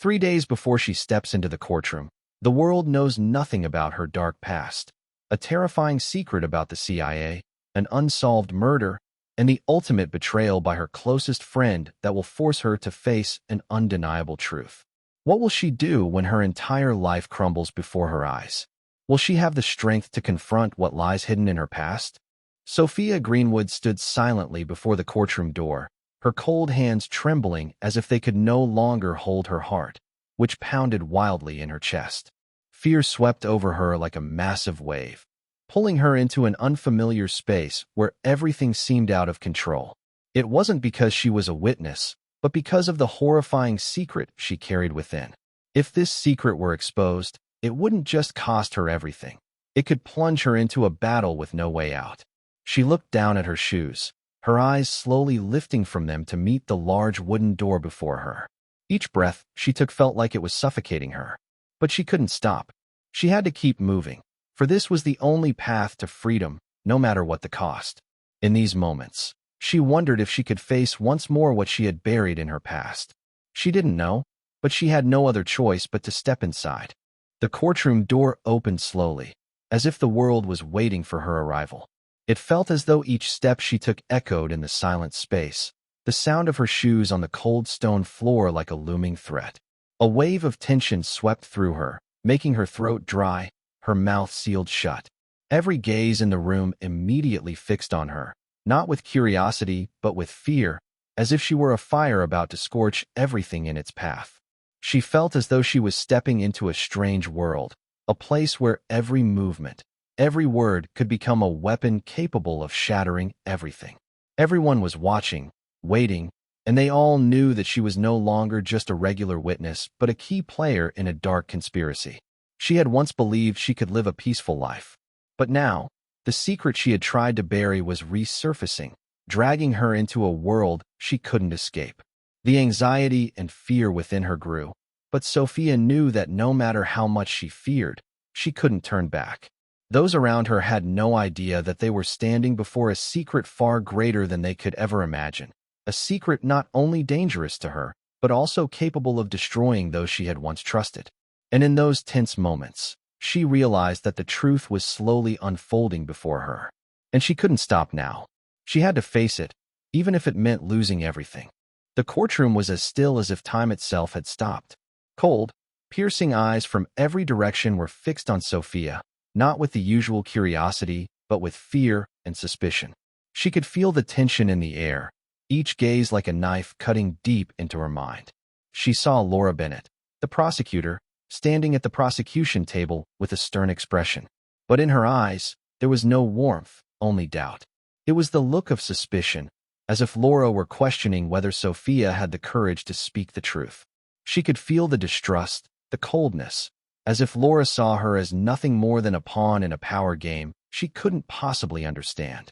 3 days before she steps into the courtroom, the world knows nothing about her dark past, a terrifying secret about the CIA, an unsolved murder, and the ultimate betrayal by her closest friend that will force her to face an undeniable truth. What will she do when her entire life crumbles before her eyes? Will she have the strength to confront what lies hidden in her past? Sophia Greenwood stood silently before the courtroom door, her cold hands trembling as if they could no longer hold her heart, which pounded wildly in her chest. Fear swept over her like a massive wave, pulling her into an unfamiliar space where everything seemed out of control. It wasn't because she was a witness, but because of the horrifying secret she carried within. If this secret were exposed, it wouldn't just cost her everything. It could plunge her into a battle with no way out. She looked down at her shoes, her eyes slowly lifting from them to meet the large wooden door before her. Each breath she took felt like it was suffocating her. But she couldn't stop. She had to keep moving, for this was the only path to freedom, no matter what the cost. In these moments, she wondered if she could face once more what she had buried in her past. She didn't know, but she had no other choice but to step inside. The courtroom door opened slowly, as if the world was waiting for her arrival. It felt as though each step she took echoed in the silent space, the sound of her shoes on the cold stone floor like a looming threat. A wave of tension swept through her, making her throat dry, her mouth sealed shut. Every gaze in the room immediately fixed on her, not with curiosity but with fear, as if she were a fire about to scorch everything in its path. She felt as though she was stepping into a strange world, a place where every movement, every word could become a weapon capable of shattering everything. Everyone was watching, waiting, and they all knew that she was no longer just a regular witness but a key player in a dark conspiracy. She had once believed she could live a peaceful life. But now, the secret she had tried to bury was resurfacing, dragging her into a world she couldn't escape. The anxiety and fear within her grew, but Sophia knew that no matter how much she feared, she couldn't turn back. Those around her had no idea that they were standing before a secret far greater than they could ever imagine, a secret not only dangerous to her, but also capable of destroying those she had once trusted. And in those tense moments, she realized that the truth was slowly unfolding before her. And she couldn't stop now. She had to face it, even if it meant losing everything. The courtroom was as still as if time itself had stopped. Cold, piercing eyes from every direction were fixed on Sophia, not with the usual curiosity, but with fear and suspicion. She could feel the tension in the air, each gaze like a knife cutting deep into her mind. She saw Laura Bennett, the prosecutor, standing at the prosecution table with a stern expression. But in her eyes, there was no warmth, only doubt. It was the look of suspicion, as if Laura were questioning whether Sophia had the courage to speak the truth. She could feel the distrust, the coldness, as if Laura saw her as nothing more than a pawn in a power game she couldn't possibly understand.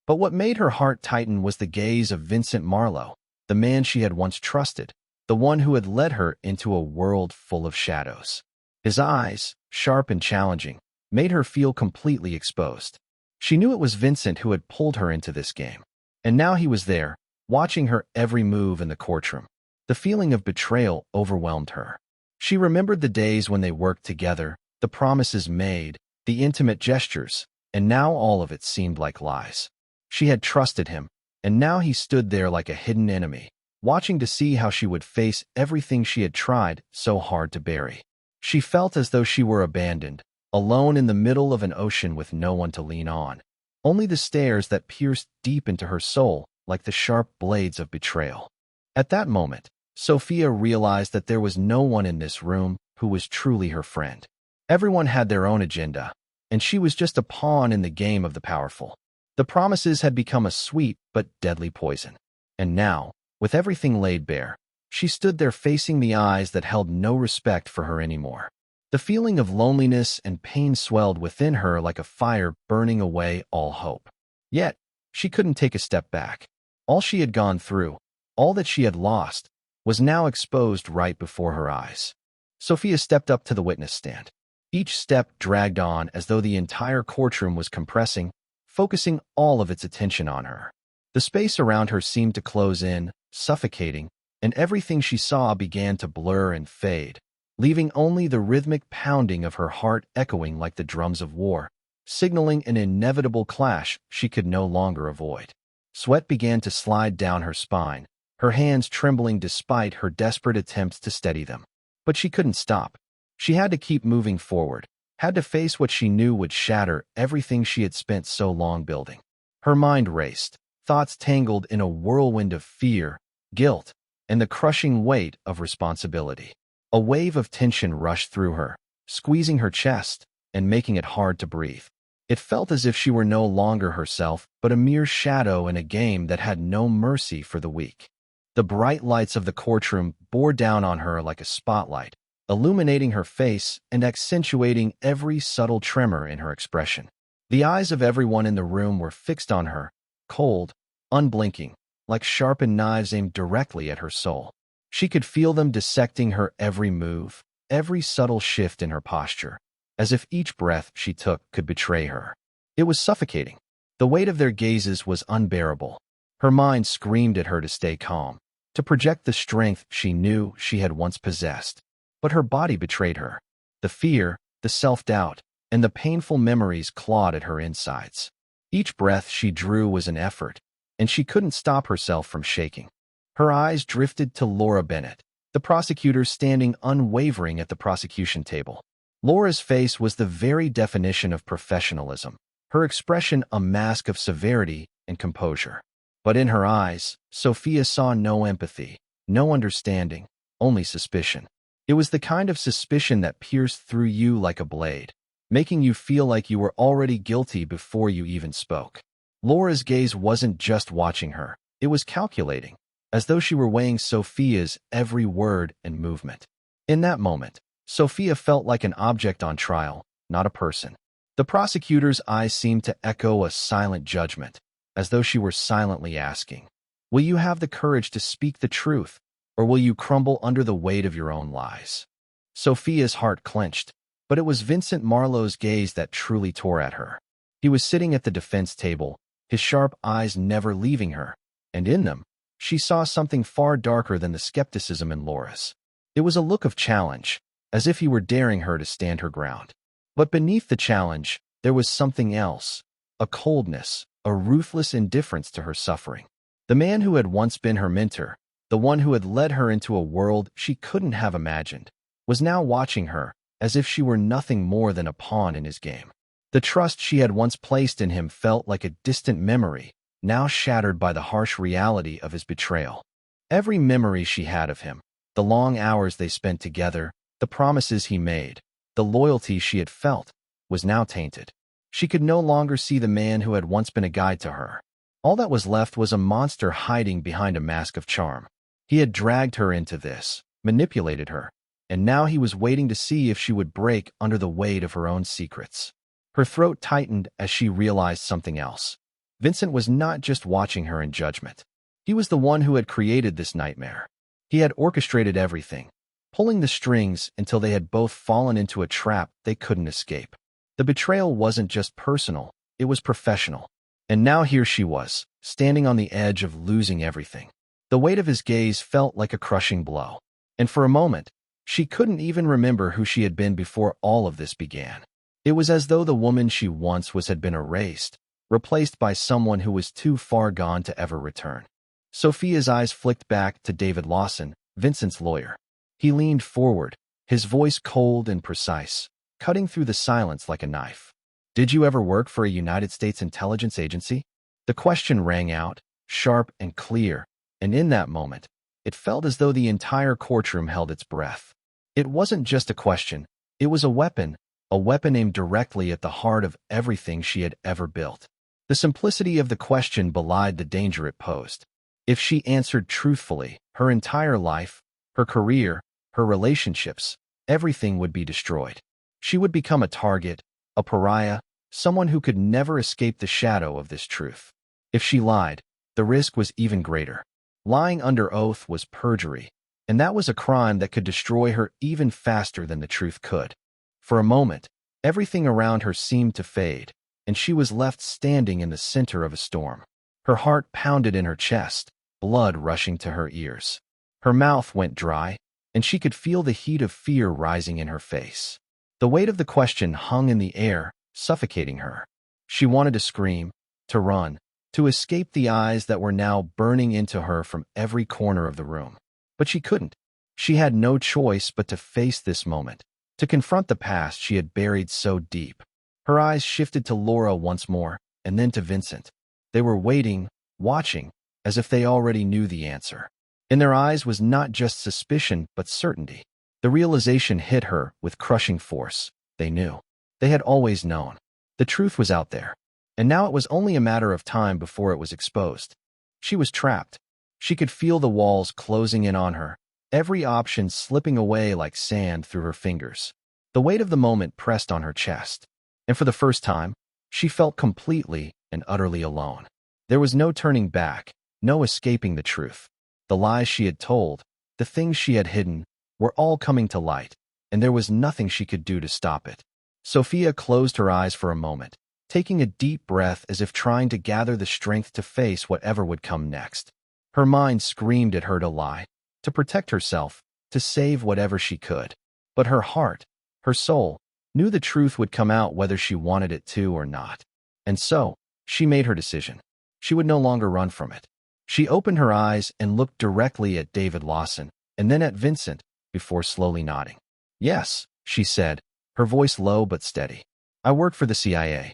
But what made her heart tighten was the gaze of Vincent Marlowe, the man she had once trusted, the one who had led her into a world full of shadows. His eyes, sharp and challenging, made her feel completely exposed. She knew it was Vincent who had pulled her into this game. And now he was there, watching her every move in the courtroom. The feeling of betrayal overwhelmed her. She remembered the days when they worked together, the promises made, the intimate gestures, and now all of it seemed like lies. She had trusted him, and now he stood there like a hidden enemy, watching to see how she would face everything she had tried so hard to bury. She felt as though she were abandoned, alone in the middle of an ocean with no one to lean on. Only the stares that pierced deep into her soul like the sharp blades of betrayal. At that moment, Sophia realized that there was no one in this room who was truly her friend. Everyone had their own agenda, and she was just a pawn in the game of the powerful. The promises had become a sweet but deadly poison. And now, with everything laid bare, she stood there facing the eyes that held no respect for her anymore. The feeling of loneliness and pain swelled within her like a fire burning away all hope. Yet, she couldn't take a step back. All she had gone through, all that she had lost, was now exposed right before her eyes. Sophia stepped up to the witness stand. Each step dragged on as though the entire courtroom was compressing, focusing all of its attention on her. The space around her seemed to close in, suffocating, and everything she saw began to blur and fade, leaving only the rhythmic pounding of her heart echoing like the drums of war, signaling an inevitable clash she could no longer avoid. Sweat began to slide down her spine, her hands trembling despite her desperate attempts to steady them. But she couldn't stop. She had to keep moving forward, had to face what she knew would shatter everything she had spent so long building. Her mind raced, thoughts tangled in a whirlwind of fear, guilt, and the crushing weight of responsibility. A wave of tension rushed through her, squeezing her chest and making it hard to breathe. It felt as if she were no longer herself, but a mere shadow in a game that had no mercy for the weak. The bright lights of the courtroom bore down on her like a spotlight, illuminating her face and accentuating every subtle tremor in her expression. The eyes of everyone in the room were fixed on her, cold, unblinking, like sharpened knives aimed directly at her soul. She could feel them dissecting her every move, every subtle shift in her posture, as if each breath she took could betray her. It was suffocating. The weight of their gazes was unbearable. Her mind screamed at her to stay calm, to project the strength she knew she had once possessed. But her body betrayed her. The fear, the self-doubt, and the painful memories clawed at her insides. Each breath she drew was an effort, and she couldn't stop herself from shaking. Her eyes drifted to Laura Bennett, the prosecutor standing unwavering at the prosecution table. Laura's face was the very definition of professionalism, her expression a mask of severity and composure. But in her eyes, Sophia saw no empathy, no understanding, only suspicion. It was the kind of suspicion that pierced through you like a blade, making you feel like you were already guilty before you even spoke. Laura's gaze wasn't just watching her, it was calculating, as though she were weighing Sophia's every word and movement. In that moment, Sophia felt like an object on trial, not a person. The prosecutor's eyes seemed to echo a silent judgment, as though she were silently asking, "Will you have the courage to speak the truth, or will you crumble under the weight of your own lies?" Sophia's heart clenched, but it was Vincent Marlowe's gaze that truly tore at her. He was sitting at the defense table, his sharp eyes never leaving her, and in them, she saw something far darker than the skepticism in Laura's. It was a look of challenge, as if he were daring her to stand her ground. But beneath the challenge, there was something else, a coldness, a ruthless indifference to her suffering. The man who had once been her mentor, the one who had led her into a world she couldn't have imagined, was now watching her, as if she were nothing more than a pawn in his game. The trust she had once placed in him felt like a distant memory, now shattered by the harsh reality of his betrayal. Every memory she had of him, the long hours they spent together, the promises he made, the loyalty she had felt, was now tainted. She could no longer see the man who had once been a guide to her. All that was left was a monster hiding behind a mask of charm. He had dragged her into this, manipulated her, and now he was waiting to see if she would break under the weight of her own secrets. Her throat tightened as she realized something else. Vincent was not just watching her in judgment. He was the one who had created this nightmare. He had orchestrated everything, pulling the strings until they had both fallen into a trap they couldn't escape. The betrayal wasn't just personal, it was professional. And now here she was, standing on the edge of losing everything. The weight of his gaze felt like a crushing blow. And for a moment, she couldn't even remember who she had been before all of this began. It was as though the woman she once was had been erased, replaced by someone who was too far gone to ever return. Sophia's eyes flicked back to David Lawson, Vincent's lawyer. He leaned forward, his voice cold and precise, cutting through the silence like a knife. "Did you ever work for a United States intelligence agency?" The question rang out, sharp and clear, and in that moment, it felt as though the entire courtroom held its breath. It wasn't just a question, it was a weapon aimed directly at the heart of everything she had ever built. The simplicity of the question belied the danger it posed. If she answered truthfully, her entire life, her career, her relationships, everything would be destroyed. She would become a target, a pariah, someone who could never escape the shadow of this truth. If she lied, the risk was even greater. Lying under oath was perjury, and that was a crime that could destroy her even faster than the truth could. For a moment, everything around her seemed to fade, and she was left standing in the center of a storm. Her heart pounded in her chest, blood rushing to her ears. Her mouth went dry, and she could feel the heat of fear rising in her face. The weight of the question hung in the air, suffocating her. She wanted to scream, to run, to escape the eyes that were now burning into her from every corner of the room. But she couldn't. She had no choice but to face this moment, to confront the past she had buried so deep. Her eyes shifted to Laura once more, and then to Vincent. They were waiting, watching, as if they already knew the answer. In their eyes was not just suspicion, but certainty. The realization hit her with crushing force. They knew. They had always known. The truth was out there, and now it was only a matter of time before it was exposed. She was trapped. She could feel the walls closing in on her, every option slipping away like sand through her fingers. The weight of the moment pressed on her chest, and for the first time, she felt completely and utterly alone. There was no turning back, no escaping the truth. The lies she had told, the things she had hidden, were all coming to light, and there was nothing she could do to stop it. Sophia closed her eyes for a moment, taking a deep breath as if trying to gather the strength to face whatever would come next. Her mind screamed at her to lie, to protect herself, to save whatever she could. But her heart, her soul, knew the truth would come out whether she wanted it to or not. And so, she made her decision. She would no longer run from it. She opened her eyes and looked directly at David Lawson, and then at Vincent, before slowly nodding. "Yes," she said, her voice low but steady. "I work for the CIA."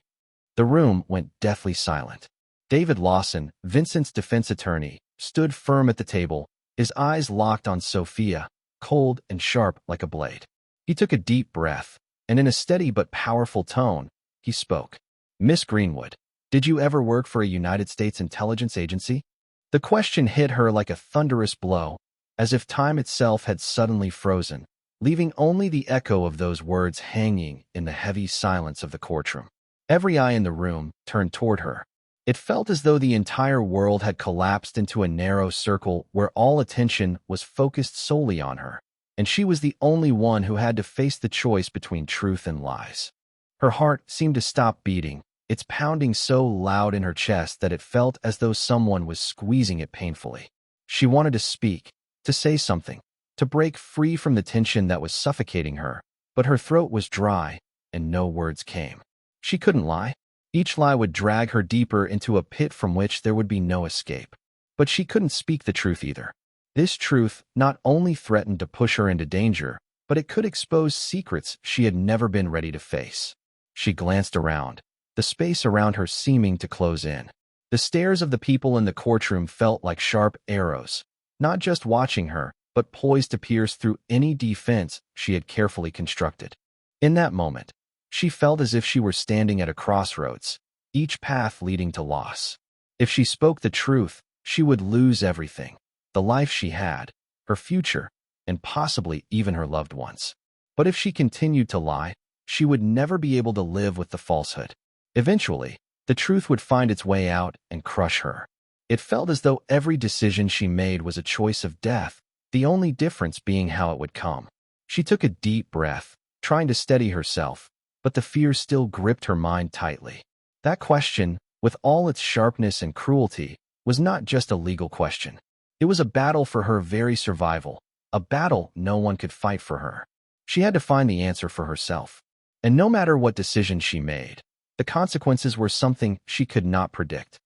The room went deathly silent. David Lawson, Vincent's defense attorney, stood firm at the table, his eyes locked on Sophia, cold and sharp like a blade. He took a deep breath, and in a steady but powerful tone, he spoke. "Miss Greenwood, did you ever work for a United States intelligence agency?" The question hit her like a thunderous blow, as if time itself had suddenly frozen, leaving only the echo of those words hanging in the heavy silence of the courtroom. Every eye in the room turned toward her. It felt as though the entire world had collapsed into a narrow circle where all attention was focused solely on her, and she was the only one who had to face the choice between truth and lies. Her heart seemed to stop beating, its pounding so loud in her chest that it felt as though someone was squeezing it painfully. She wanted to speak, to say something, to break free from the tension that was suffocating her, but her throat was dry, and no words came. She couldn't lie. Each lie would drag her deeper into a pit from which there would be no escape. But she couldn't speak the truth either. This truth not only threatened to push her into danger, but it could expose secrets she had never been ready to face. She glanced around, the space around her seeming to close in. The stares of the people in the courtroom felt like sharp arrows, not just watching her, but poised to pierce through any defense she had carefully constructed. In that moment, she felt as if she were standing at a crossroads, each path leading to loss. If she spoke the truth, she would lose everything, the life she had, her future, and possibly even her loved ones. But if she continued to lie, she would never be able to live with the falsehood. Eventually, the truth would find its way out and crush her. It felt as though every decision she made was a choice of death, the only difference being how it would come. She took a deep breath, trying to steady herself, but the fear still gripped her mind tightly. That question, with all its sharpness and cruelty, was not just a legal question. It was a battle for her very survival, a battle no one could fight for her. She had to find the answer for herself. And no matter what decision she made, the consequences were something she could not predict.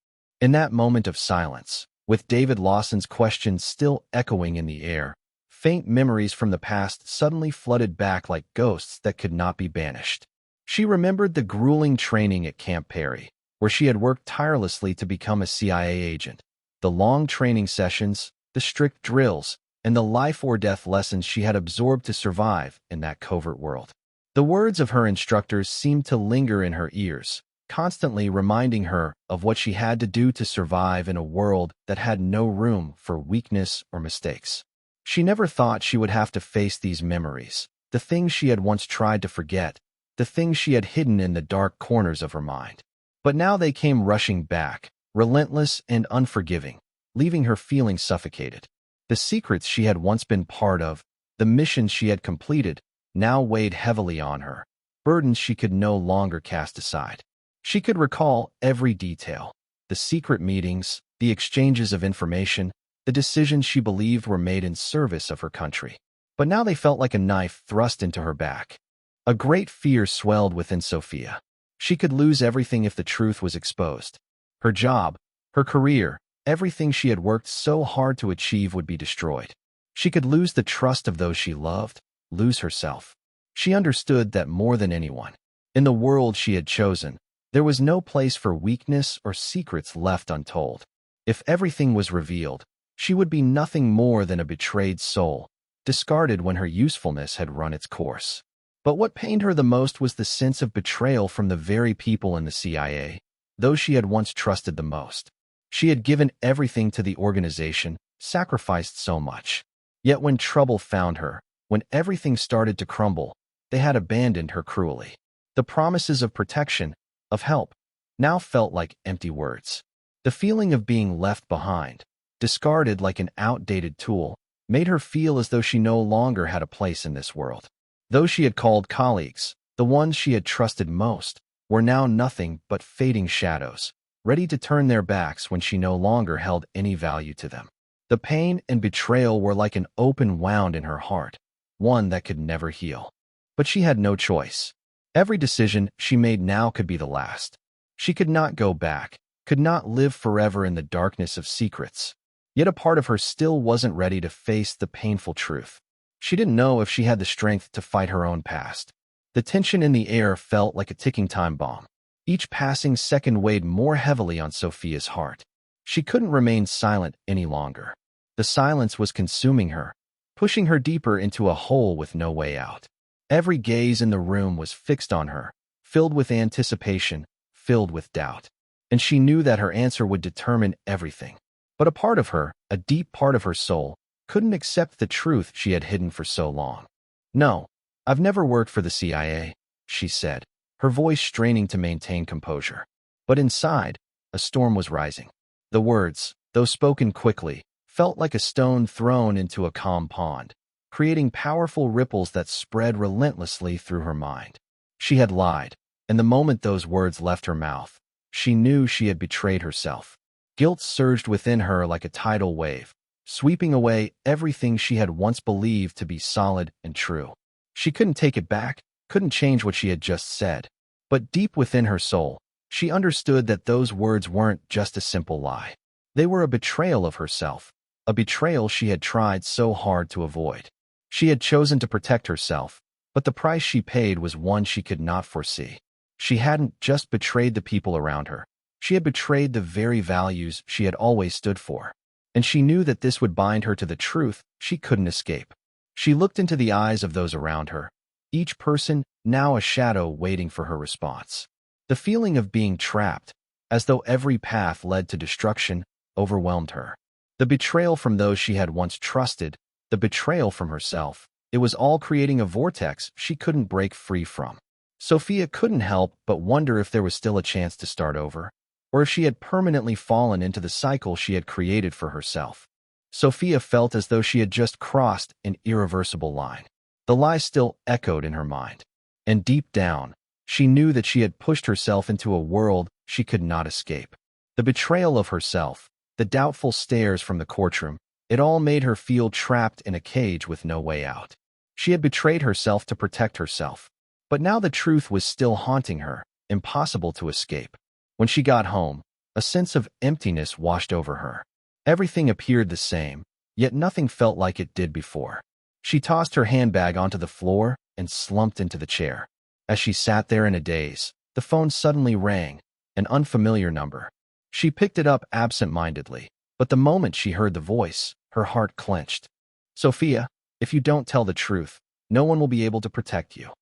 In that moment of silence, with David Lawson's question still echoing in the air, faint memories from the past suddenly flooded back like ghosts that could not be banished. She remembered the grueling training at Camp Perry, where she had worked tirelessly to become a CIA agent, the long training sessions, the strict drills, and the life-or-death lessons she had absorbed to survive in that covert world. The words of her instructors seemed to linger in her ears, constantly reminding her of what she had to do to survive in a world that had no room for weakness or mistakes. She never thought she would have to face these memories, the things she had once tried to forget, the things she had hidden in the dark corners of her mind. But now they came rushing back, relentless and unforgiving, leaving her feeling suffocated. The secrets she had once been part of, the missions she had completed, now weighed heavily on her, burdens she could no longer cast aside. She could recall every detail, the secret meetings, the exchanges of information, the decisions she believed were made in service of her country. But now they felt like a knife thrust into her back. A great fear swelled within Sophia. She could lose everything if the truth was exposed. Her job, her career, everything she had worked so hard to achieve would be destroyed. She could lose the trust of those she loved, lose herself. She understood that more than anyone, in the world she had chosen, there was no place for weakness or secrets left untold. If everything was revealed, she would be nothing more than a betrayed soul, discarded when her usefulness had run its course. But what pained her the most was the sense of betrayal from the very people in the CIA, those she had once trusted the most. She had given everything to the organization, sacrificed so much. Yet when trouble found her, when everything started to crumble, they had abandoned her cruelly. The promises of protection, of help, now felt like empty words. The feeling of being left behind, discarded like an outdated tool, made her feel as though she no longer had a place in this world. Those she had called colleagues, the ones she had trusted most, were now nothing but fading shadows, ready to turn their backs when she no longer held any value to them. The pain and betrayal were like an open wound in her heart, one that could never heal. But she had no choice. Every decision she made now could be the last. She could not go back, could not live forever in the darkness of secrets. Yet a part of her still wasn't ready to face the painful truth. She didn't know if she had the strength to fight her own past. The tension in the air felt like a ticking time bomb. Each passing second weighed more heavily on Sophia's heart. She couldn't remain silent any longer. The silence was consuming her, pushing her deeper into a hole with no way out. Every gaze in the room was fixed on her, filled with anticipation, filled with doubt. And she knew that her answer would determine everything. But a part of her, a deep part of her soul, couldn't accept the truth she had hidden for so long. "No, I've never worked for the CIA," she said, her voice straining to maintain composure. But inside, a storm was rising. The words, though spoken quickly, felt like a stone thrown into a calm pond, creating powerful ripples that spread relentlessly through her mind. She had lied, and the moment those words left her mouth, she knew she had betrayed herself. Guilt surged within her like a tidal wave, sweeping away everything she had once believed to be solid and true. She couldn't take it back, couldn't change what she had just said. But deep within her soul, she understood that those words weren't just a simple lie. They were a betrayal of herself, a betrayal she had tried so hard to avoid. She had chosen to protect herself, but the price she paid was one she could not foresee. She hadn't just betrayed the people around her. She had betrayed the very values she had always stood for. And she knew that this would bind her to the truth she couldn't escape. She looked into the eyes of those around her, each person now a shadow waiting for her response. The feeling of being trapped, as though every path led to destruction, overwhelmed her. The betrayal from those she had once trusted, the betrayal from herself, it was all creating a vortex she couldn't break free from. Sophia couldn't help but wonder if there was still a chance to start over, or if she had permanently fallen into the cycle she had created for herself. Sophia felt as though she had just crossed an irreversible line. The lie still echoed in her mind. And deep down, she knew that she had pushed herself into a world she could not escape. The betrayal of herself, the doubtful stares from the courtroom, it all made her feel trapped in a cage with no way out. She had betrayed herself to protect herself. But now the truth was still haunting her, impossible to escape. When she got home, a sense of emptiness washed over her. Everything appeared the same, yet nothing felt like it did before. She tossed her handbag onto the floor and slumped into the chair. As she sat there in a daze, the phone suddenly rang, an unfamiliar number. She picked it up absent-mindedly, but the moment she heard the voice, her heart clenched. "Sophia, if you don't tell the truth, no one will be able to protect you."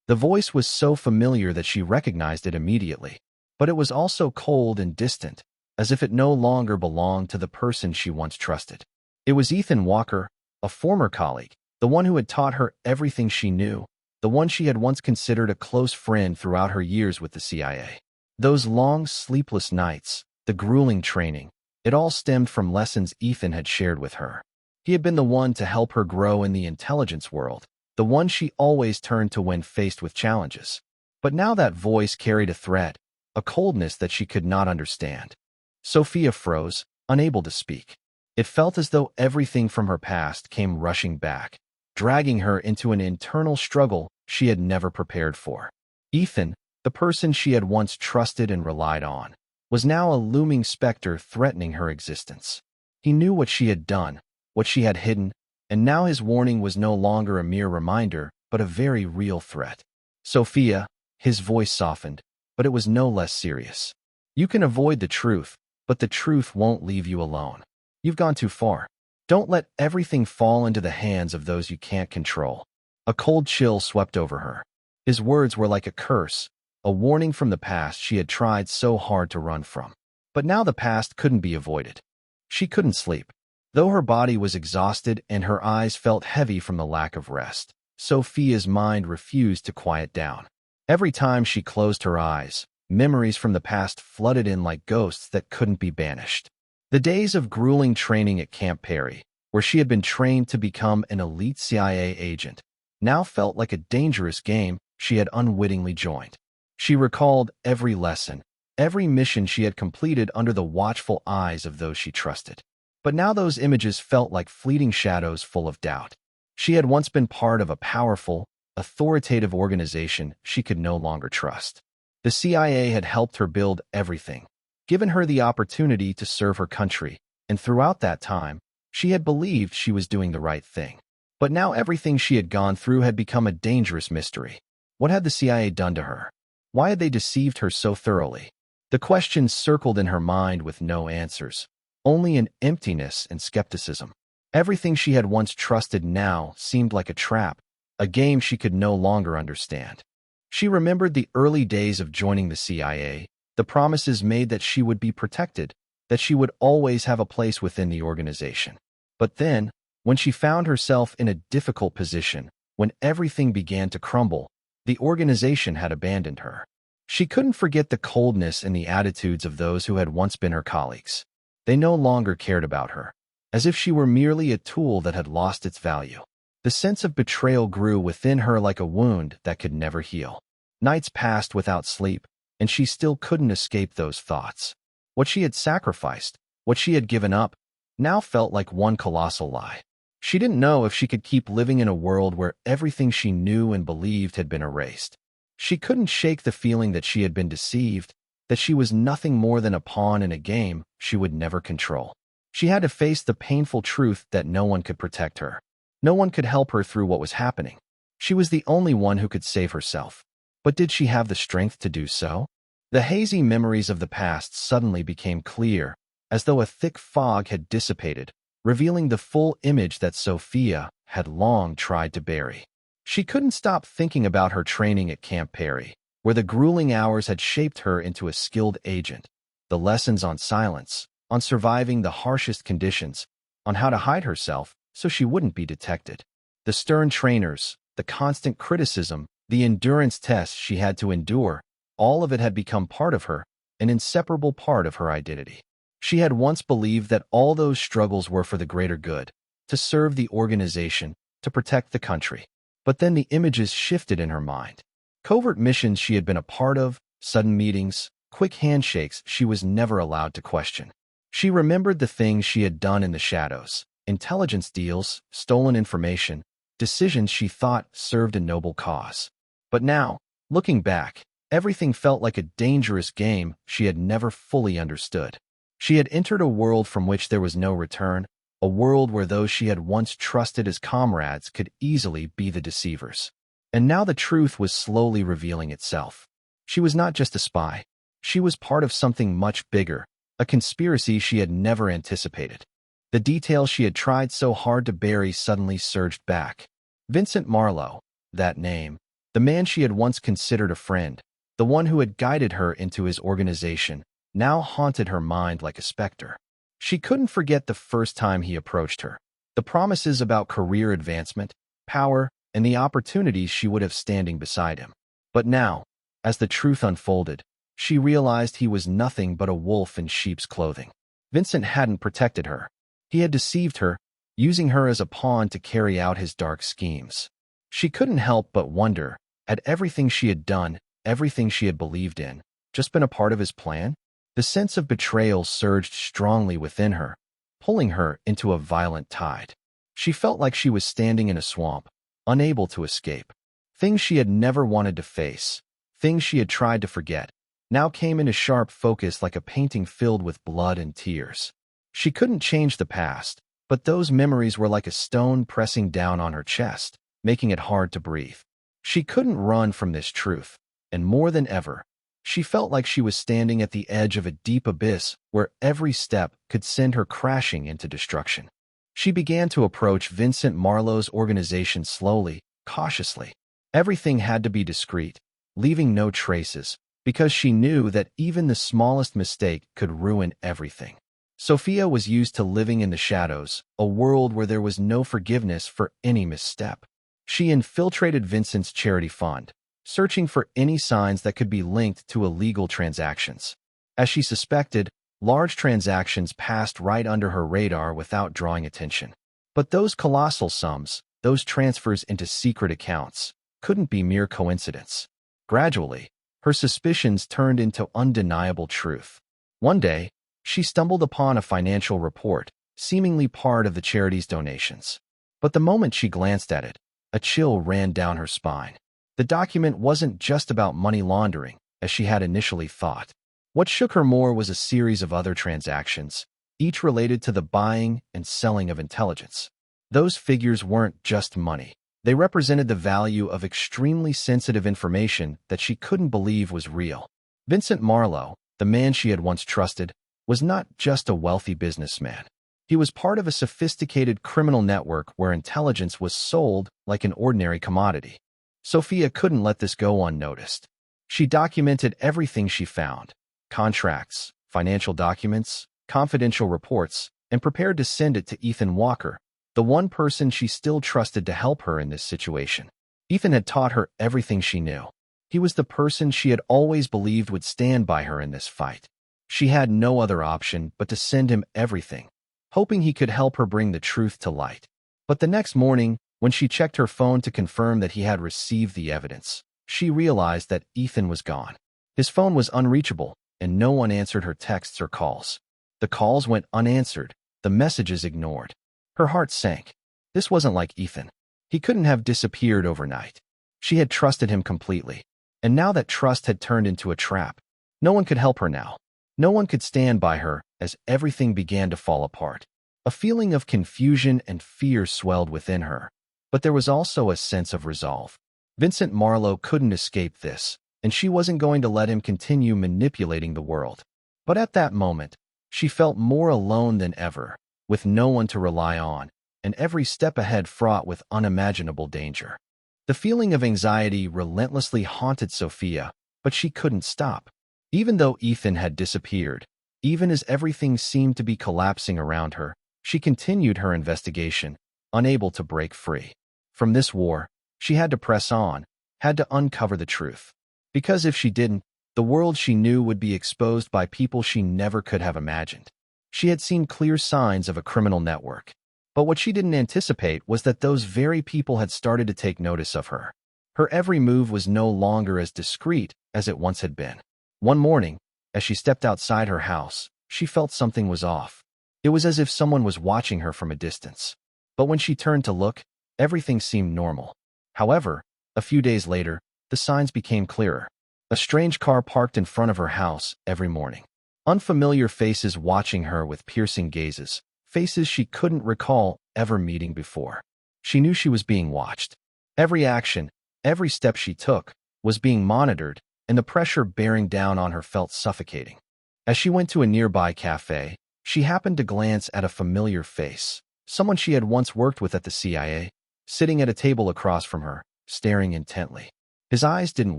The voice was so familiar that she recognized it immediately. But it was also cold and distant, as if it no longer belonged to the person she once trusted. It was Ethan Walker, a former colleague, the one who had taught her everything she knew, the one she had once considered a close friend throughout her years with the CIA. Those long, sleepless nights, the grueling training, it all stemmed from lessons Ethan had shared with her. He had been the one to help her grow in the intelligence world, the one she always turned to when faced with challenges. But now that voice carried a threat, a coldness that she could not understand. Sophia froze, unable to speak. It felt as though everything from her past came rushing back, dragging her into an internal struggle she had never prepared for. Ethan, the person she had once trusted and relied on, was now a looming specter threatening her existence. He knew what she had done, what she had hidden, and now his warning was no longer a mere reminder, but a very real threat. Sophia, his voice softened, but it was no less serious. You can avoid the truth, but the truth won't leave you alone. You've gone too far. Don't let everything fall into the hands of those you can't control. A cold chill swept over her. His words were like a curse, a warning from the past she had tried so hard to run from. But now the past couldn't be avoided. She couldn't sleep. Though her body was exhausted and her eyes felt heavy from the lack of rest, Sophia's mind refused to quiet down. Every time she closed her eyes, memories from the past flooded in like ghosts that couldn't be banished. The days of grueling training at Camp Perry, where she had been trained to become an elite CIA agent, now felt like a dangerous game she had unwittingly joined. She recalled every lesson, every mission she had completed under the watchful eyes of those she trusted. But now those images felt like fleeting shadows full of doubt. She had once been part of a powerful, authoritative organization she could no longer trust. The CIA had helped her build everything, given her the opportunity to serve her country, and throughout that time, she had believed she was doing the right thing. But now everything she had gone through had become a dangerous mystery. What had the CIA done to her? Why had they deceived her so thoroughly? The questions circled in her mind with no answers, only an emptiness and skepticism. Everything she had once trusted now seemed like a trap, a game she could no longer understand. She remembered the early days of joining the CIA, the promises made that she would be protected, that she would always have a place within the organization. But then, when she found herself in a difficult position, when everything began to crumble, the organization had abandoned her. She couldn't forget the coldness and the attitudes of those who had once been her colleagues. They no longer cared about her, as if she were merely a tool that had lost its value. The sense of betrayal grew within her like a wound that could never heal. Nights passed without sleep, and she still couldn't escape those thoughts. What she had sacrificed, what she had given up, now felt like one colossal lie. She didn't know if she could keep living in a world where everything she knew and believed had been erased. She couldn't shake the feeling that she had been deceived, that she was nothing more than a pawn in a game she would never control. She had to face the painful truth that no one could protect her. No one could help her through what was happening. She was the only one who could save herself. But did she have the strength to do so? The hazy memories of the past suddenly became clear, as though a thick fog had dissipated, revealing the full image that Sophia had long tried to bury. She couldn't stop thinking about her training at Camp Perry, where the grueling hours had shaped her into a skilled agent. The lessons on silence, on surviving the harshest conditions, on how to hide herself so she wouldn't be detected. The stern trainers, the constant criticism, the endurance tests she had to endure, all of it had become part of her, an inseparable part of her identity. She had once believed that all those struggles were for the greater good, to serve the organization, to protect the country. But then the images shifted in her mind. Covert missions she had been a part of, sudden meetings, quick handshakes she was never allowed to question. She remembered the things she had done in the shadows, intelligence deals, stolen information, decisions she thought served a noble cause. But now, looking back, everything felt like a dangerous game she had never fully understood. She had entered a world from which there was no return, a world where those she had once trusted as comrades could easily be the deceivers. And now the truth was slowly revealing itself. She was not just a spy. She was part of something much bigger, a conspiracy she had never anticipated. The details she had tried so hard to bury suddenly surged back. Vincent Marlowe, that name, the man she had once considered a friend, the one who had guided her into his organization, now haunted her mind like a specter. She couldn't forget the first time he approached her, the promises about career advancement, power, and the opportunities she would have standing beside him. But now, as the truth unfolded, she realized he was nothing but a wolf in sheep's clothing. Vincent hadn't protected her. He had deceived her, using her as a pawn to carry out his dark schemes. She couldn't help but wonder, had everything she had done, everything she had believed in, just been a part of his plan? The sense of betrayal surged strongly within her, pulling her into a violent tide. She felt like she was standing in a swamp, unable to escape. Things she had never wanted to face, things she had tried to forget, now came into sharp focus like a painting filled with blood and tears. She couldn't change the past, but those memories were like a stone pressing down on her chest, making it hard to breathe. She couldn't run from this truth, and more than ever, she felt like she was standing at the edge of a deep abyss where every step could send her crashing into destruction. She began to approach Vincent Marlowe's organization slowly, cautiously. Everything had to be discreet, leaving no traces, because she knew that even the smallest mistake could ruin everything. Sophia was used to living in the shadows, a world where there was no forgiveness for any misstep. She infiltrated Vincent's charity fund, searching for any signs that could be linked to illegal transactions. As she suspected, large transactions passed right under her radar without drawing attention. But those colossal sums, those transfers into secret accounts, couldn't be mere coincidence. Gradually, her suspicions turned into undeniable truth. One day, she stumbled upon a financial report, seemingly part of the charity's donations. But the moment she glanced at it, a chill ran down her spine. The document wasn't just about money laundering, as she had initially thought. What shook her more was a series of other transactions, each related to the buying and selling of intelligence. Those figures weren't just money. They represented the value of extremely sensitive information that she couldn't believe was real. Vincent Marlowe, the man she had once trusted, was not just a wealthy businessman. He was part of a sophisticated criminal network where intelligence was sold like an ordinary commodity. Sophia couldn't let this go unnoticed. She documented everything she found: contracts, financial documents, confidential reports, and prepared to send it to Ethan Walker, the one person she still trusted to help her in this situation. Ethan had taught her everything she knew. He was the person she had always believed would stand by her in this fight. She had no other option but to send him everything, hoping he could help her bring the truth to light. But the next morning, when she checked her phone to confirm that he had received the evidence, she realized that Ethan was gone. His phone was unreachable, and no one answered her texts or calls. The calls went unanswered, the messages ignored. Her heart sank. This wasn't like Ethan. He couldn't have disappeared overnight. She had trusted him completely, and now that trust had turned into a trap. No one could help her now. No one could stand by her as everything began to fall apart. A feeling of confusion and fear swelled within her, but there was also a sense of resolve. Vincent Marlowe couldn't escape this, and she wasn't going to let him continue manipulating the world. But at that moment, she felt more alone than ever, with no one to rely on, and every step ahead fraught with unimaginable danger. The feeling of anxiety relentlessly haunted Sophia, but she couldn't stop. Even though Ethan had disappeared, even as everything seemed to be collapsing around her, she continued her investigation, unable to break free. From this war, she had to press on, had to uncover the truth. Because if she didn't, the world she knew would be exposed by people she never could have imagined. She had seen clear signs of a criminal network, but what she didn't anticipate was that those very people had started to take notice of her. Her every move was no longer as discreet as it once had been. One morning, as she stepped outside her house, she felt something was off. It was as if someone was watching her from a distance. But when she turned to look, everything seemed normal. However, a few days later, the signs became clearer. A strange car parked in front of her house every morning. Unfamiliar faces watching her with piercing gazes, faces she couldn't recall ever meeting before. She knew she was being watched. Every action, every step she took, was being monitored, and the pressure bearing down on her felt suffocating. As she went to a nearby cafe, she happened to glance at a familiar face, someone she had once worked with at the CIA, sitting at a table across from her, staring intently. His eyes didn't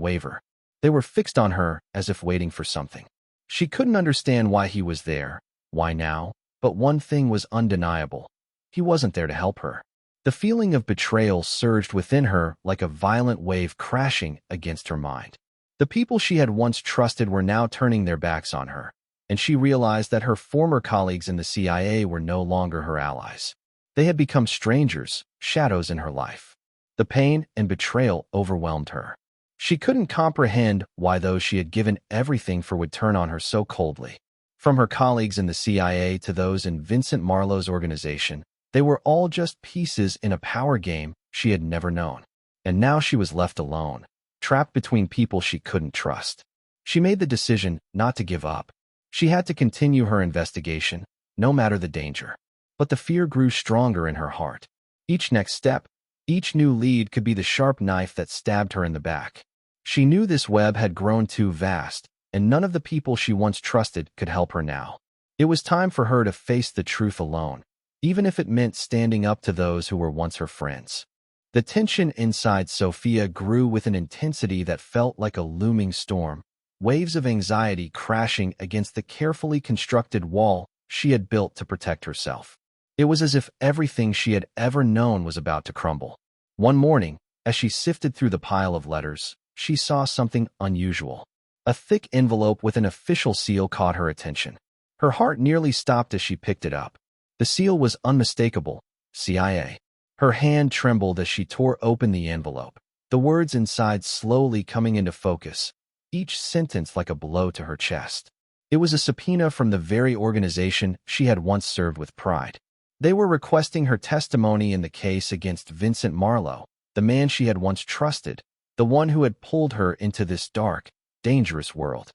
waver. They were fixed on her as if waiting for something. She couldn't understand why he was there, why now, but one thing was undeniable. He wasn't there to help her. The feeling of betrayal surged within her like a violent wave crashing against her mind. The people she had once trusted were now turning their backs on her, and she realized that her former colleagues in the CIA were no longer her allies. They had become strangers, shadows in her life. The pain and betrayal overwhelmed her. She couldn't comprehend why those she had given everything for would turn on her so coldly. From her colleagues in the CIA to those in Vincent Marlowe's organization, they were all just pieces in a power game she had never known. And now she was left alone, trapped between people she couldn't trust. She made the decision not to give up. She had to continue her investigation, no matter the danger. But the fear grew stronger in her heart. Each next step, each new lead could be the sharp knife that stabbed her in the back. She knew this web had grown too vast, and none of the people she once trusted could help her now. It was time for her to face the truth alone, even if it meant standing up to those who were once her friends. The tension inside Sophia grew with an intensity that felt like a looming storm, waves of anxiety crashing against the carefully constructed wall she had built to protect herself. It was as if everything she had ever known was about to crumble. One morning, as she sifted through the pile of letters, she saw something unusual. A thick envelope with an official seal caught her attention. Her heart nearly stopped as she picked it up. The seal was unmistakable: CIA. Her hand trembled as she tore open the envelope, the words inside slowly coming into focus, each sentence like a blow to her chest. It was a subpoena from the very organization she had once served with pride. They were requesting her testimony in the case against Vincent Marlowe, the man she had once trusted, the one who had pulled her into this dark, dangerous world.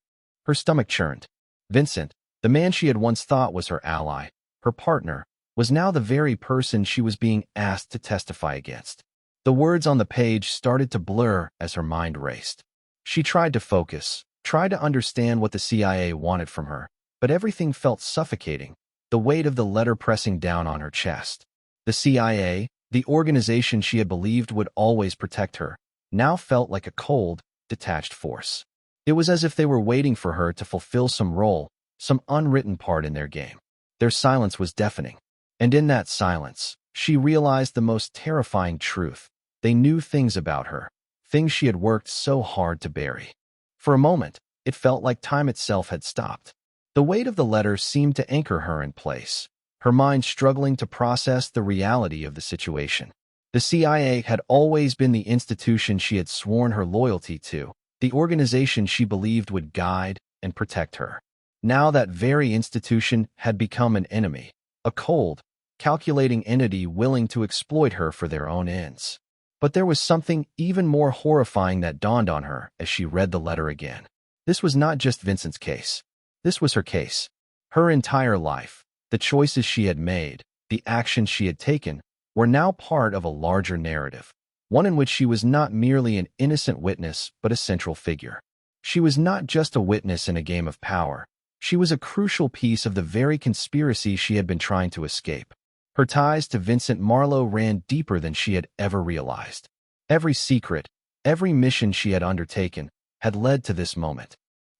Her stomach churned. Vincent, the man she had once thought was her ally, her partner, was now the very person she was being asked to testify against. The words on the page started to blur as her mind raced. She tried to focus, tried to understand what the CIA wanted from her, but everything felt suffocating, the weight of the letter pressing down on her chest. The CIA, the organization she had believed would always protect her, now felt like a cold, detached force. It was as if they were waiting for her to fulfill some role, some unwritten part in their game. Their silence was deafening. And in that silence, she realized the most terrifying truth. They knew things about her, things she had worked so hard to bury. For a moment, it felt like time itself had stopped. The weight of the letter seemed to anchor her in place, her mind struggling to process the reality of the situation. The CIA had always been the institution she had sworn her loyalty to, the organization she believed would guide and protect her. Now that very institution had become an enemy, a cold, calculating entity willing to exploit her for their own ends. But there was something even more horrifying that dawned on her as she read the letter again. This was not just Vincent's case. This was her case. Her entire life, the choices she had made, the actions she had taken, were now part of a larger narrative, one in which she was not merely an innocent witness but a central figure. She was not just a witness in a game of power. She was a crucial piece of the very conspiracy she had been trying to escape. Her ties to Vincent Marlowe ran deeper than she had ever realized. Every secret, every mission she had undertaken, had led to this moment.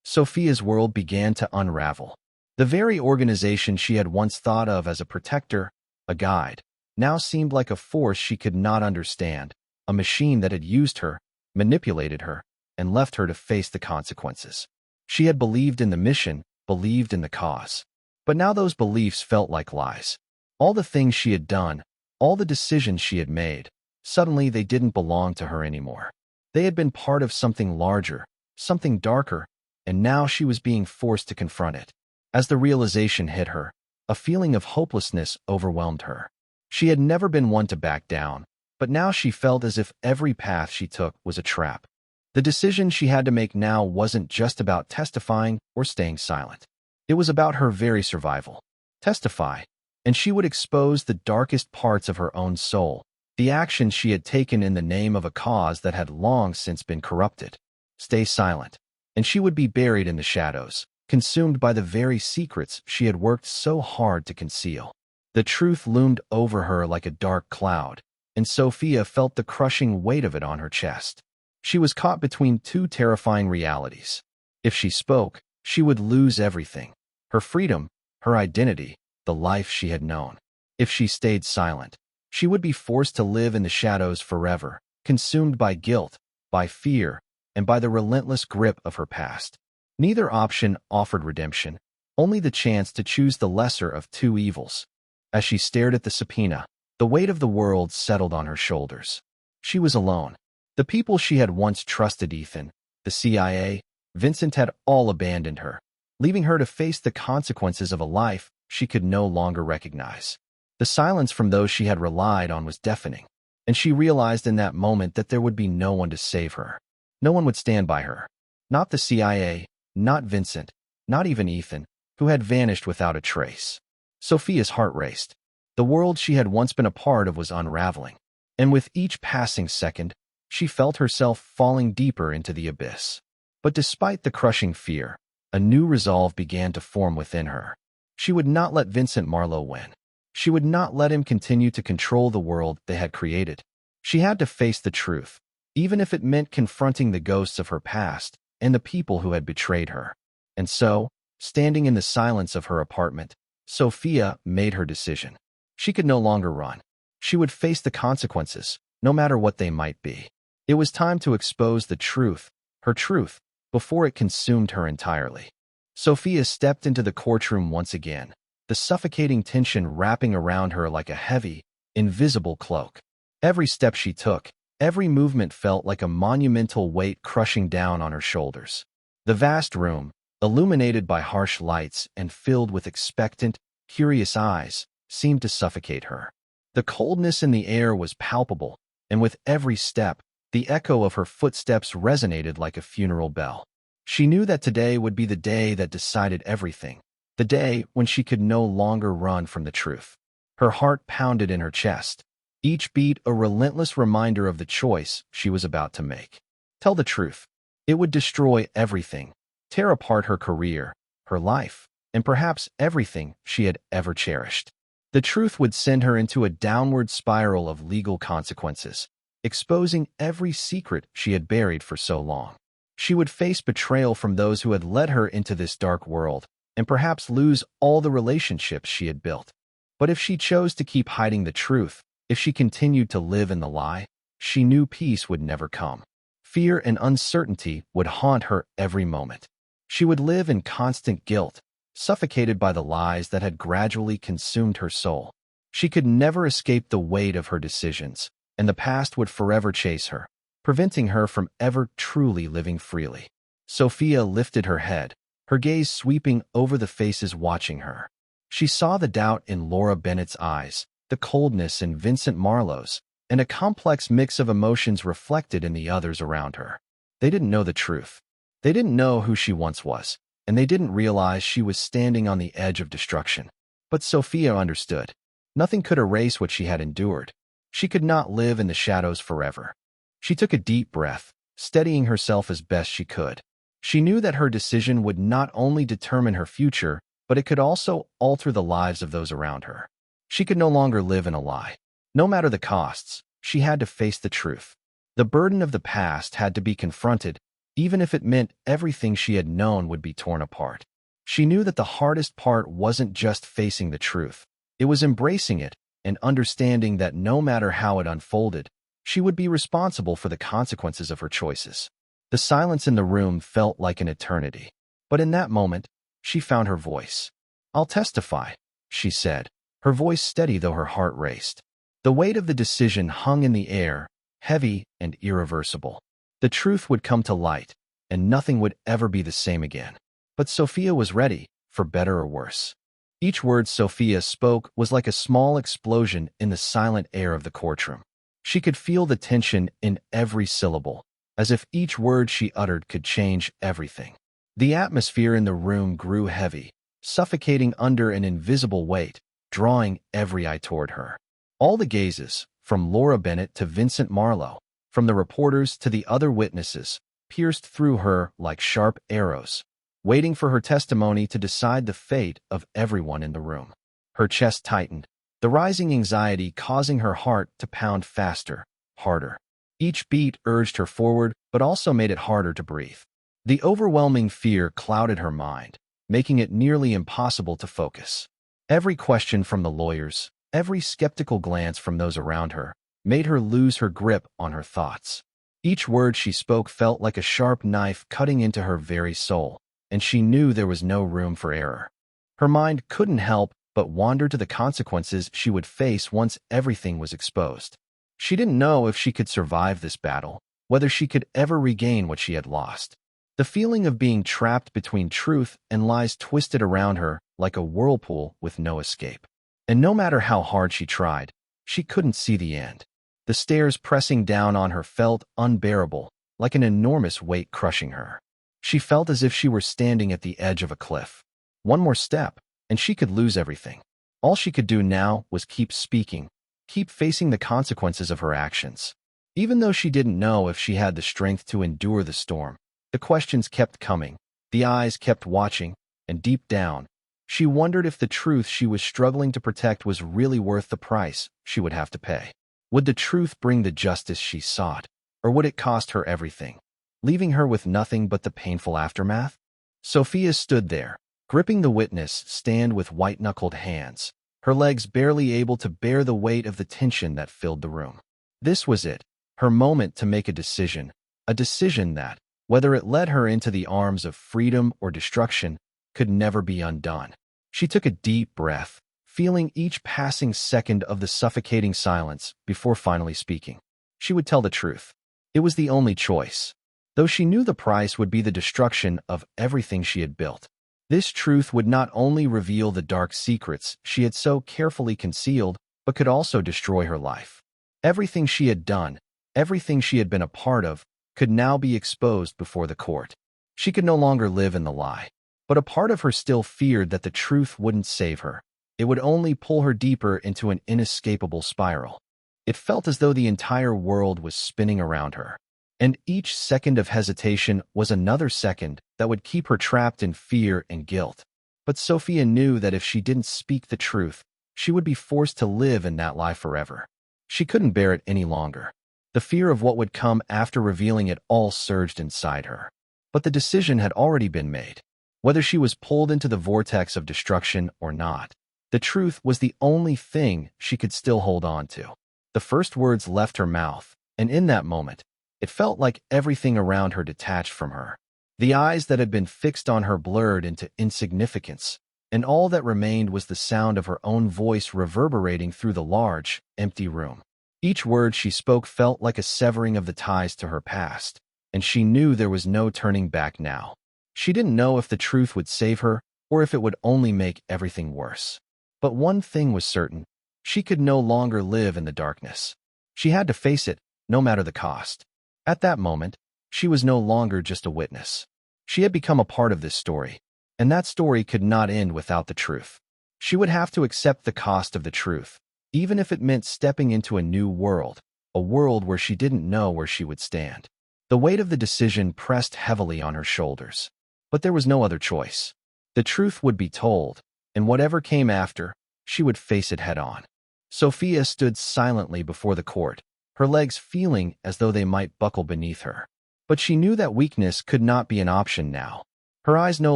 Sophia's world began to unravel. The very organization she had once thought of as a protector, a guide, now seemed like a force she could not understand, a machine that had used her, manipulated her, and left her to face the consequences. She had believed in the mission, believed in the cause. But now those beliefs felt like lies. All the things she had done, all the decisions she had made, suddenly they didn't belong to her anymore. They had been part of something larger, something darker, and now she was being forced to confront it. As the realization hit her, a feeling of hopelessness overwhelmed her. She had never been one to back down, but now she felt as if every path she took was a trap. The decision she had to make now wasn't just about testifying or staying silent. It was about her very survival. Testify, and she would expose the darkest parts of her own soul, the actions she had taken in the name of a cause that had long since been corrupted. Stay silent, and she would be buried in the shadows, consumed by the very secrets she had worked so hard to conceal. The truth loomed over her like a dark cloud, and Sophia felt the crushing weight of it on her chest. She was caught between two terrifying realities. If she spoke, she would lose everything: her freedom, her identity, the life she had known. If she stayed silent, she would be forced to live in the shadows forever, consumed by guilt, by fear, and by the relentless grip of her past. Neither option offered redemption, only the chance to choose the lesser of two evils. As she stared at the subpoena, the weight of the world settled on her shoulders. She was alone. The people she had once trusted, Ethan, the CIA, Vincent, had all abandoned her. leaving her to face the consequences of a life she could no longer recognize. The silence from those she had relied on was deafening, and she realized in that moment that there would be no one to save her. No one would stand by her. Not the CIA, not Vincent, not even Ethan, who had vanished without a trace. Sophia's heart raced. The world she had once been a part of was unraveling, and with each passing second, she felt herself falling deeper into the abyss. But despite the crushing fear, a new resolve began to form within her. She would not let Vincent Marlowe win. She would not let him continue to control the world they had created. She had to face the truth, even if it meant confronting the ghosts of her past and the people who had betrayed her. And so, standing in the silence of her apartment, Sophia made her decision. She could no longer run. She would face the consequences, no matter what they might be. It was time to expose the truth, her truth, before it consumed her entirely. Sophia stepped into the courtroom once again, the suffocating tension wrapping around her like a heavy, invisible cloak. Every step she took, every movement felt like a monumental weight crushing down on her shoulders. The vast room, illuminated by harsh lights and filled with expectant, curious eyes, seemed to suffocate her. The coldness in the air was palpable, and with every step, the echo of her footsteps resonated like a funeral bell. She knew that today would be the day that decided everything, the day when she could no longer run from the truth. Her heart pounded in her chest, each beat a relentless reminder of the choice she was about to make. Tell the truth. It would destroy everything, tear apart her career, her life, and perhaps everything she had ever cherished. The truth would send her into a downward spiral of legal consequences, exposing every secret she had buried for so long. She would face betrayal from those who had led her into this dark world, and perhaps lose all the relationships she had built. But if she chose to keep hiding the truth, if she continued to live in the lie, she knew peace would never come. Fear and uncertainty would haunt her every moment. She would live in constant guilt, suffocated by the lies that had gradually consumed her soul. She could never escape the weight of her decisions, and the past would forever chase her, preventing her from ever truly living freely. Sophia lifted her head, her gaze sweeping over the faces watching her. She saw the doubt in Laura Bennett's eyes, the coldness in Vincent Marlowe's, and a complex mix of emotions reflected in the others around her. They didn't know the truth. They didn't know who she once was, and they didn't realize she was standing on the edge of destruction. But Sophia understood. Nothing could erase what she had endured. She could not live in the shadows forever. She took a deep breath, steadying herself as best she could. She knew that her decision would not only determine her future, but it could also alter the lives of those around her. She could no longer live in a lie. No matter the costs, she had to face the truth. The burden of the past had to be confronted, even if it meant everything she had known would be torn apart. She knew that the hardest part wasn't just facing the truth. It was embracing it and understanding that no matter how it unfolded, she would be responsible for the consequences of her choices. The silence in the room felt like an eternity. But in that moment, she found her voice. "I'll testify," she said, her voice steady though her heart raced. The weight of the decision hung in the air, heavy and irreversible. The truth would come to light, and nothing would ever be the same again. But Sophia was ready, for better or worse. Each word Sophia spoke was like a small explosion in the silent air of the courtroom. She could feel the tension in every syllable, as if each word she uttered could change everything. The atmosphere in the room grew heavy, suffocating under an invisible weight, drawing every eye toward her. All the gazes, from Laura Bennett to Vincent Marlowe, from the reporters to the other witnesses, pierced through her like sharp arrows, waiting for her testimony to decide the fate of everyone in the room. Her chest tightened, the rising anxiety causing her heart to pound faster, harder. Each beat urged her forward, but also made it harder to breathe. The overwhelming fear clouded her mind, making it nearly impossible to focus. Every question from the lawyers, every skeptical glance from those around her, made her lose her grip on her thoughts. Each word she spoke felt like a sharp knife cutting into her very soul, and she knew there was no room for error. Her mind couldn't help but wander to the consequences she would face once everything was exposed. She didn't know if she could survive this battle, whether she could ever regain what she had lost. The feeling of being trapped between truth and lies twisted around her like a whirlpool with no escape. And no matter how hard she tried, she couldn't see the end. The stairs pressing down on her felt unbearable, like an enormous weight crushing her. She felt as if she were standing at the edge of a cliff. One more step, and she could lose everything. All she could do now was keep speaking, keep facing the consequences of her actions. Even though she didn't know if she had the strength to endure the storm, the questions kept coming, the eyes kept watching, and deep down, she wondered if the truth she was struggling to protect was really worth the price she would have to pay. Would the truth bring the justice she sought, or would it cost her everything, leaving her with nothing but the painful aftermath? Sophia stood there, gripping the witness stand with white-knuckled hands, her legs barely able to bear the weight of the tension that filled the room. This was it, her moment to make a decision that, whether it led her into the arms of freedom or destruction, could never be undone. She took a deep breath, feeling each passing second of the suffocating silence before finally speaking. She would tell the truth. It was the only choice, though she knew the price would be the destruction of everything she had built. This truth would not only reveal the dark secrets she had so carefully concealed, but could also destroy her life. Everything she had done, everything she had been a part of, could now be exposed before the court. She could no longer live in the lie. But a part of her still feared that the truth wouldn't save her. It would only pull her deeper into an inescapable spiral. It felt as though the entire world was spinning around her, and each second of hesitation was another second that would keep her trapped in fear and guilt. But Sophia knew that if she didn't speak the truth, she would be forced to live in that lie forever. She couldn't bear it any longer. The fear of what would come after revealing it all surged inside her. But the decision had already been made. Whether she was pulled into the vortex of destruction or not, the truth was the only thing she could still hold on to. The first words left her mouth, and in that moment, it felt like everything around her detached from her. The eyes that had been fixed on her blurred into insignificance, and all that remained was the sound of her own voice reverberating through the large, empty room. Each word she spoke felt like a severing of the ties to her past, and she knew there was no turning back now. She didn't know if the truth would save her or if it would only make everything worse. But one thing was certain. She could no longer live in the darkness. She had to face it, no matter the cost. At that moment, she was no longer just a witness. She had become a part of this story, and that story could not end without the truth. She would have to accept the cost of the truth, even if it meant stepping into a new world, a world where she didn't know where she would stand. The weight of the decision pressed heavily on her shoulders. But there was no other choice. The truth would be told, and whatever came after, she would face it head-on. Sophia stood silently before the court, her legs feeling as though they might buckle beneath her. But she knew that weakness could not be an option now. Her eyes no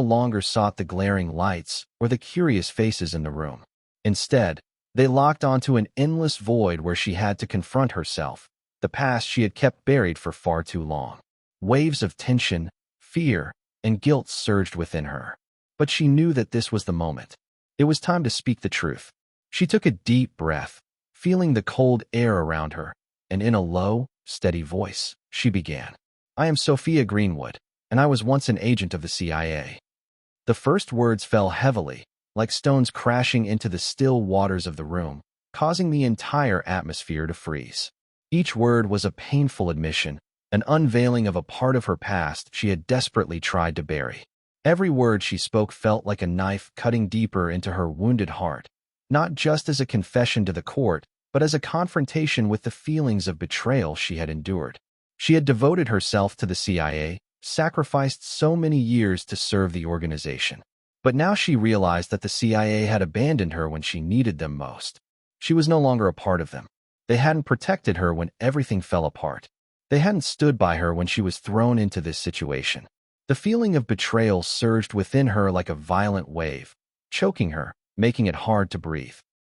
longer sought the glaring lights or the curious faces in the room. Instead, they locked onto an endless void where she had to confront herself, the past she had kept buried for far too long. Waves of tension, fear, and guilt surged within her. But she knew that this was the moment. It was time to speak the truth. She took a deep breath, feeling the cold air around her, and in a low, steady voice, she began. "I am Sophia Greenwood, and I was once an agent of the CIA." The first words fell heavily, like stones crashing into the still waters of the room, causing the entire atmosphere to freeze. Each word was a painful admission, an unveiling of a part of her past she had desperately tried to bury. Every word she spoke felt like a knife cutting deeper into her wounded heart, not just as a confession to the court, but as a confrontation with the feelings of betrayal she had endured. She had devoted herself to the CIA, sacrificed so many years to serve the organization. But now she realized that the CIA had abandoned her when she needed them most. She was no longer a part of them. They hadn't protected her when everything fell apart. They hadn't stood by her when she was thrown into this situation. The feeling of betrayal surged within her like a violent wave, choking her, making it hard to breathe.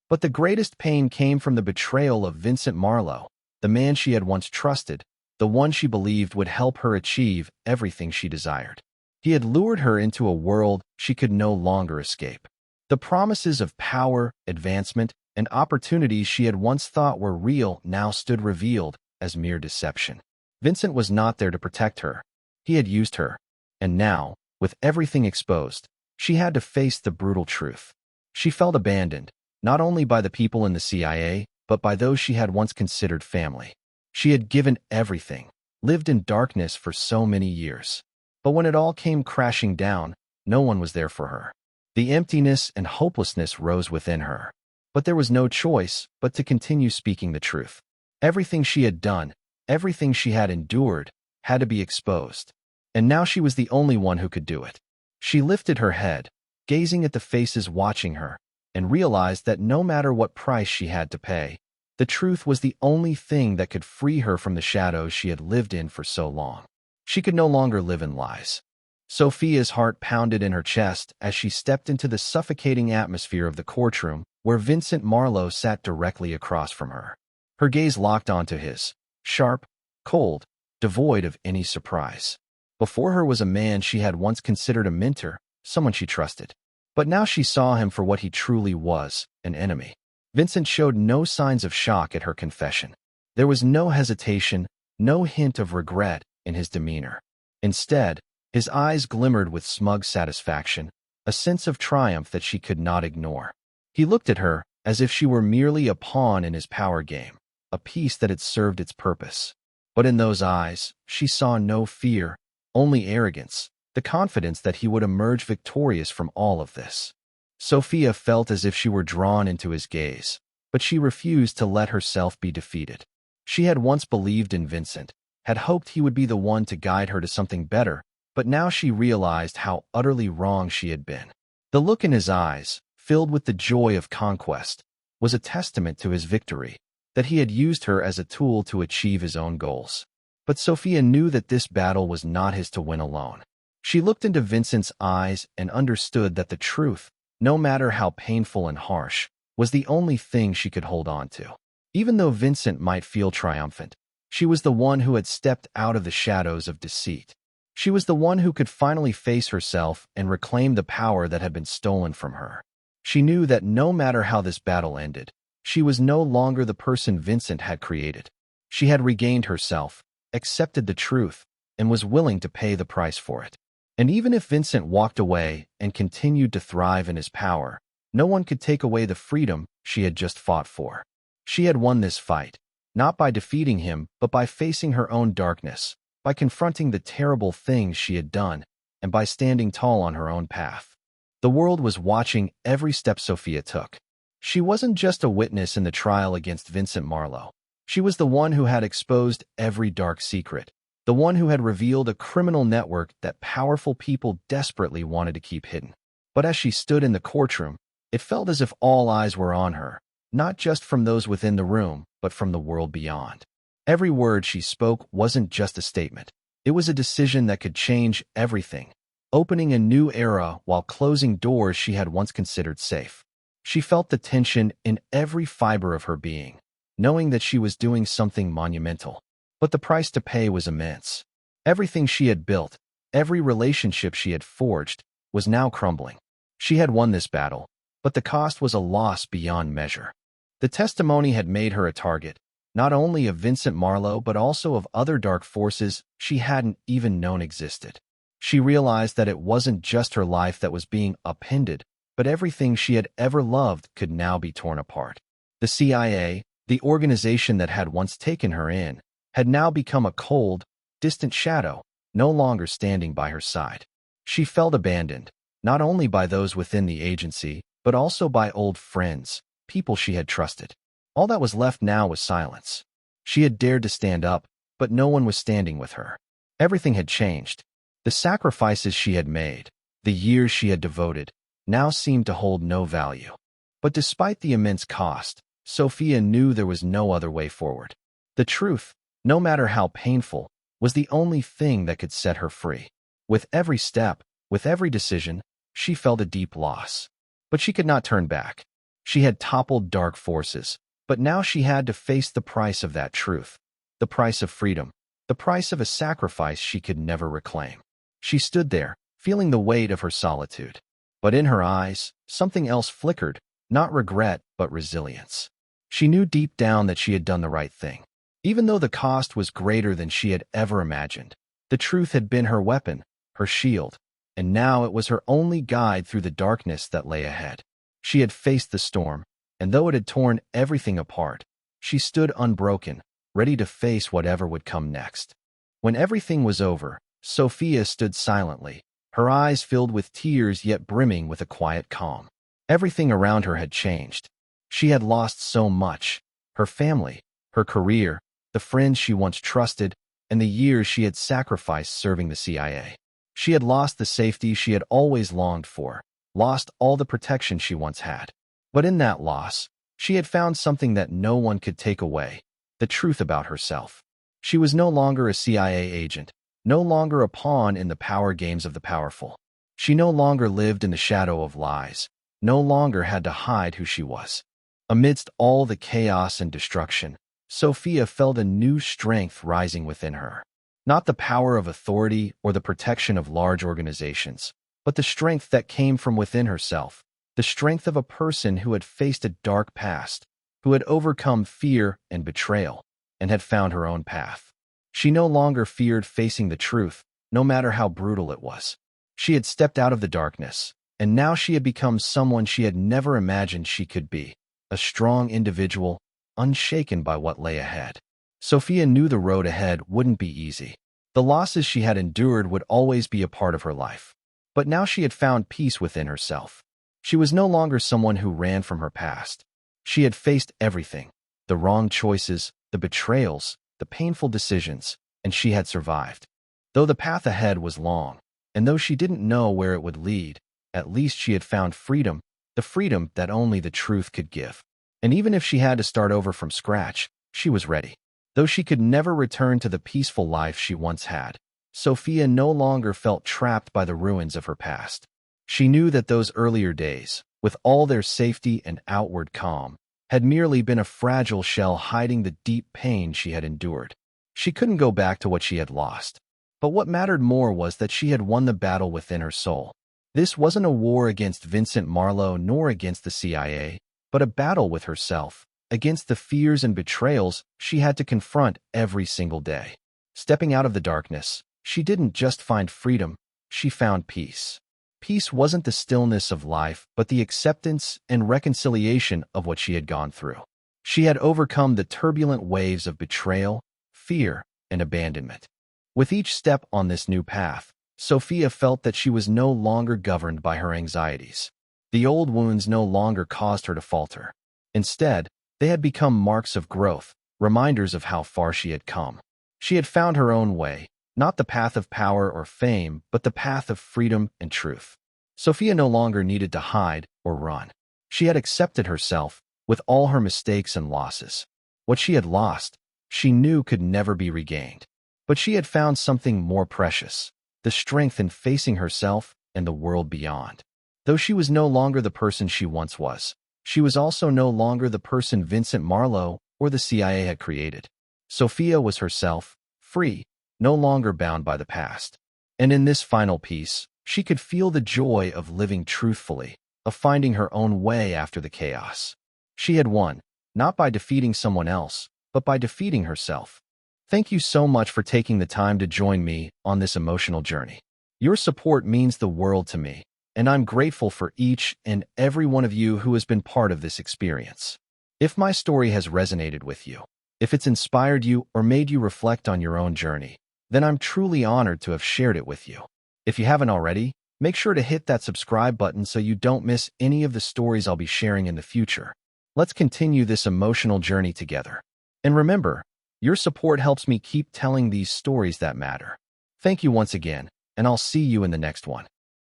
But the greatest pain came from the betrayal of Vincent Marlowe, the man she had once trusted, the one she believed would help her achieve everything she desired. He had lured her into a world she could no longer escape. The promises of power, advancement, and opportunities she had once thought were real now stood revealed as mere deception. Vincent was not there to protect her. He had used her, And now, with everything exposed, she had to face the brutal truth. She felt abandoned, not only by the people in the CIA, but by those she had once considered family. She had given everything, lived in darkness for so many years. But when it all came crashing down, no one was there for her. The emptiness and hopelessness rose within her. But there was no choice but to continue speaking the truth. Everything she had done, everything she had endured, had to be exposed. And now she was the only one who could do it. She lifted her head, gazing at the faces watching her, and realized that no matter what price she had to pay, the truth was the only thing that could free her from the shadows she had lived in for so long. She could no longer live in lies. Sophia's heart pounded in her chest as she stepped into the suffocating atmosphere of the courtroom where Vincent Marlowe sat directly across from her. Her gaze locked onto his, sharp, cold, devoid of any surprise. Before her was a man she had once considered a mentor, someone she trusted. But now she saw him for what he truly was, an enemy. Vincent showed no signs of shock at her confession. There was no hesitation, no hint of regret in his demeanor. Instead, his eyes glimmered with smug satisfaction, a sense of triumph that she could not ignore. He looked at her as if she were merely a pawn in his power game, a piece that had served its purpose. But in those eyes, she saw no fear, only arrogance, the confidence that he would emerge victorious from all of this. Sophia felt as if she were drawn into his gaze, but she refused to let herself be defeated. She had once believed in Vincent, had hoped he would be the one to guide her to something better, but now she realized how utterly wrong she had been. The look in his eyes, filled with the joy of conquest, was a testament to his victory, that he had used her as a tool to achieve his own goals. But Sophia knew that this battle was not his to win alone. She looked into Vincent's eyes and understood that the truth, no matter how painful and harsh, was the only thing she could hold on to. Even though Vincent might feel triumphant, she was the one who had stepped out of the shadows of deceit. She was the one who could finally face herself and reclaim the power that had been stolen from her. She knew that no matter how this battle ended, she was no longer the person Vincent had created. She had regained herself, accepted the truth, and was willing to pay the price for it. And even if Vincent walked away and continued to thrive in his power, no one could take away the freedom she had just fought for. She had won this fight, not by defeating him, but by facing her own darkness, by confronting the terrible things she had done, and by standing tall on her own path. The world was watching every step Sophia took. She wasn't just a witness in the trial against Vincent Marlowe. She was the one who had exposed every dark secret, the one who had revealed a criminal network that powerful people desperately wanted to keep hidden. But as she stood in the courtroom, it felt as if all eyes were on her, not just from those within the room, but from the world beyond. Every word she spoke wasn't just a statement. It was a decision that could change everything, opening a new era while closing doors she had once considered safe. She felt the tension in every fiber of her being, knowing that she was doing something monumental. But the price to pay was immense. Everything she had built, every relationship she had forged, was now crumbling. She had won this battle, but the cost was a loss beyond measure. The testimony had made her a target, not only of Vincent Marlowe but also of other dark forces she hadn't even known existed. She realized that it wasn't just her life that was being upended, but everything she had ever loved could now be torn apart. The CIA, the organization that had once taken her in, had now become a cold, distant shadow, no longer standing by her side. She felt abandoned, not only by those within the agency, but also by old friends, people she had trusted. All that was left now was silence. She had dared to stand up, but no one was standing with her. Everything had changed. The sacrifices she had made, the years she had devoted, now seemed to hold no value. But despite the immense cost, Sophia knew there was no other way forward. The truth, no matter how painful, was the only thing that could set her free. With every step, with every decision, she felt a deep loss. But she could not turn back. She had toppled dark forces, but now she had to face the price of that truth, the price of freedom, the price of a sacrifice she could never reclaim. She stood there, feeling the weight of her solitude. But in her eyes, something else flickered, not regret, but resilience. She knew deep down that she had done the right thing. Even though the cost was greater than she had ever imagined, the truth had been her weapon, her shield, and now it was her only guide through the darkness that lay ahead. She had faced the storm, and though it had torn everything apart, she stood unbroken, ready to face whatever would come next. When everything was over, Sophia stood silently, her eyes filled with tears yet brimming with a quiet calm. Everything around her had changed. She had lost so much: her family, her career, the friends she once trusted, and the years she had sacrificed serving the CIA. She had lost the safety she had always longed for, lost all the protection she once had. But in that loss, she had found something that no one could take away: the truth about herself. She was no longer a CIA agent, no longer a pawn in the power games of the powerful. She no longer lived in the shadow of lies, no longer had to hide who she was. Amidst all the chaos and destruction, Sophia felt a new strength rising within her. Not the power of authority or the protection of large organizations, but the strength that came from within herself, the strength of a person who had faced a dark past, who had overcome fear and betrayal, and had found her own path. She no longer feared facing the truth, no matter how brutal it was. She had stepped out of the darkness, and now she had become someone she had never imagined she could be: a strong individual, unshaken by what lay ahead. Sophia knew the road ahead wouldn't be easy. The losses she had endured would always be a part of her life. But now she had found peace within herself. She was no longer someone who ran from her past. She had faced everything: the wrong choices, the betrayals, the painful decisions, and she had survived. Though the path ahead was long, and though she didn't know where it would lead, at least she had found freedom, the freedom that only the truth could give. And even if she had to start over from scratch, she was ready. Though she could never return to the peaceful life she once had, Sophia no longer felt trapped by the ruins of her past. She knew that those earlier days, with all their safety and outward calm, had merely been a fragile shell hiding the deep pain she had endured. She couldn't go back to what she had lost. But what mattered more was that she had won the battle within her soul. This wasn't a war against Vincent Marlowe nor against the CIA, but a battle with herself, against the fears and betrayals she had to confront every single day. Stepping out of the darkness, she didn't just find freedom, she found peace. Peace wasn't the stillness of life, but the acceptance and reconciliation of what she had gone through. She had overcome the turbulent waves of betrayal, fear, and abandonment. With each step on this new path, Sophia felt that she was no longer governed by her anxieties. The old wounds no longer caused her to falter. Instead, they had become marks of growth, reminders of how far she had come. She had found her own way, not the path of power or fame, but the path of freedom and truth. Sophia no longer needed to hide or run. She had accepted herself, with all her mistakes and losses. What she had lost, she knew could never be regained. But she had found something more precious: the strength in facing herself and the world beyond. Though she was no longer the person she once was, she was also no longer the person Vincent Marlowe or the CIA had created. Sophia was herself, free, no longer bound by the past. And in this final piece, she could feel the joy of living truthfully, of finding her own way after the chaos. She had won, not by defeating someone else, but by defeating herself. Thank you so much for taking the time to join me on this emotional journey. Your support means the world to me, and I'm grateful for each and every one of you who has been part of this experience. If my story has resonated with you, if it's inspired you or made you reflect on your own journey, then I'm truly honored to have shared it with you. If you haven't already, make sure to hit that subscribe button so you don't miss any of the stories I'll be sharing in the future. Let's continue this emotional journey together. And remember, your support helps me keep telling these stories that matter. Thank you once again, and I'll see you in the next one.